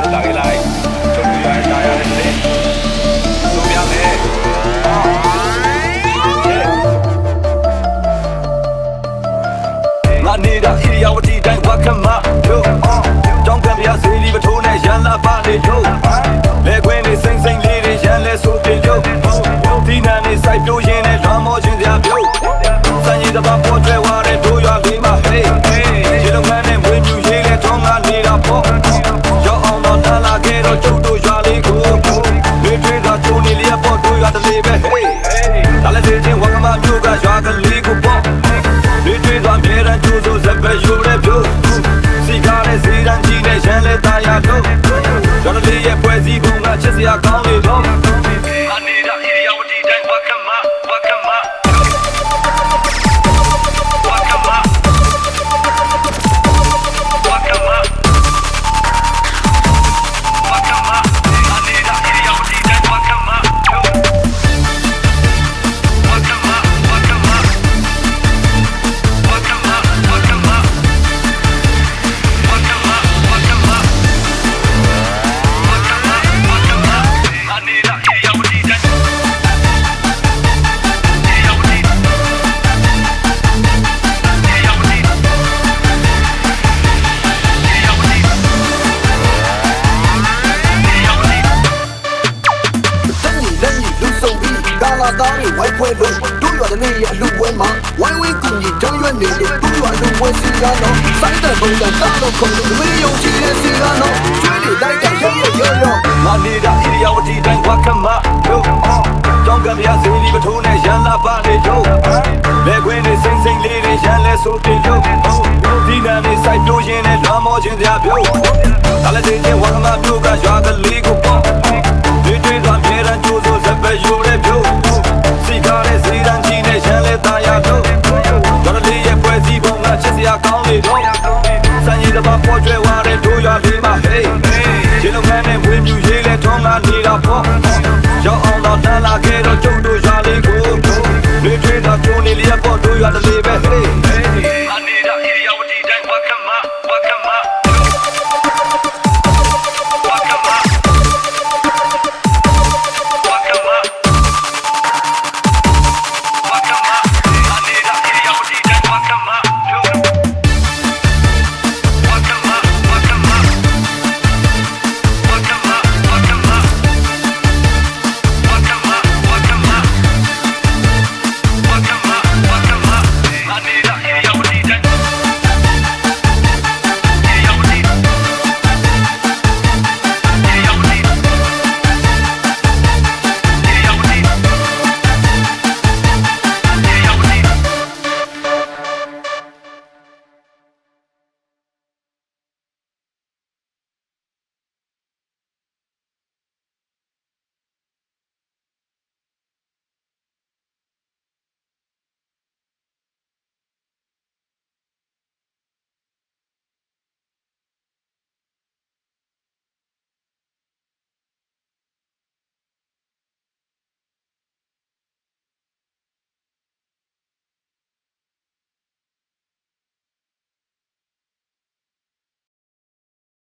တို့လာခဲ့လိုက်ချုပ်ပြရတာရတယ်လေဆိုပြမယ်ငါနေတာဣရိယာဝတီတိုင်းဝါခမတို့တောင်းကံပြစေလီပထိုးနဲ့ရန်လာပါလေတို့လေခွင်းနေစိမ့်စိမ့်လေးတွေရန်လဲဆိုတင်တို့ဒီနာနေစိုက်ပြိုးရင်းနဲ့လွမ်းမောခြင်းစရာပြုတ်စံရည်တပါပေါ်ကျွဲဝါတဲ့တို့ရွာလေးမှာဟေးရေလုံးမန်းနဲ့မွေးမြူရေးလဲထုံးငါနေတာပေါ့ရောက်အောင်တော့နားလာခဲ့တော့ကျုပ်တို့ရွာလေးကိုတွေးတွေးသာကျုံနေလျက်ပေါ့တို့ရွာတလေးပဲဟေးဒါလည်းချင်းဝါကမမျိုးကရွာကလေးကိုပေါ့တွေးတွေးသာမြေရန်ကျိုးစိုးစပယ်ယူရဲပြုတ်စီကားနဲ့စီရန်ကြီးနဲ့ရန်လဲတာယာတို့ရွာတလေးရဲ့ပွဲစည်းပုံကချစ်စရာကောင်းလေတော့နေတာဣရိယာဝတီတိုင်းဝါကမသားတွေဝိုင်းဖွဲ့လို့တို့ရွာတနေ့ရဲ့အလူပွဲမှာဝိုင်းဝန်းကူညီတောင်းရွက်နေတဲ့တို့ရွာလူပွဲစီကတော့စိုင်းတဲ့ဘုံကတားတော့ခုံလို့မေးယုံကြည်တဲ့စီကတော့ကျွေးလေတိုက်ကြရောငါနေတာဣရိယာဝတီတိုင်းဝါခမတို့တောင်းကံပြစေလီပထိုးနဲ့ရန်လာပါလေတို့လေခွင်းနေစိမ့်စိမ့်လေးတွေရန်လဲဆိုတင်တို့ဒီနာနေစိုက်ပြိုးရင်းနဲ့လွမ်းမောခြင်းစရာပြုတ်ဒါလည်းချင်းဝါကမမျိုးကရွာကလေးကိုပေါ့တွေးတွေးသာမြေရန်ကျိုးစိုးစပယ်ယူရဲပြုတ်စီကားနဲ့စီရန်ကြီးနဲ့ရန်လဲတာယာတို့ရွာတလေးရဲ့ပွဲစည်းပုံကချစ်စရာကောင်းလေတော့စံရည်တပါပေါ်ကျွဲဝါတဲ့တို့ရွာလေးမှာဟေးရေလုံးမန်းနဲ့မွေးမြူရေးလဲထုံးငါနေတာပေါ့ရောက်အောင်တော့နားလာခဲ့တော့ကျုပ်တို့ရွာလေးကိုတွေးတွေးသာကျုံနေလျက်ပေါ့တို့ရွာတလေးပဲဟေး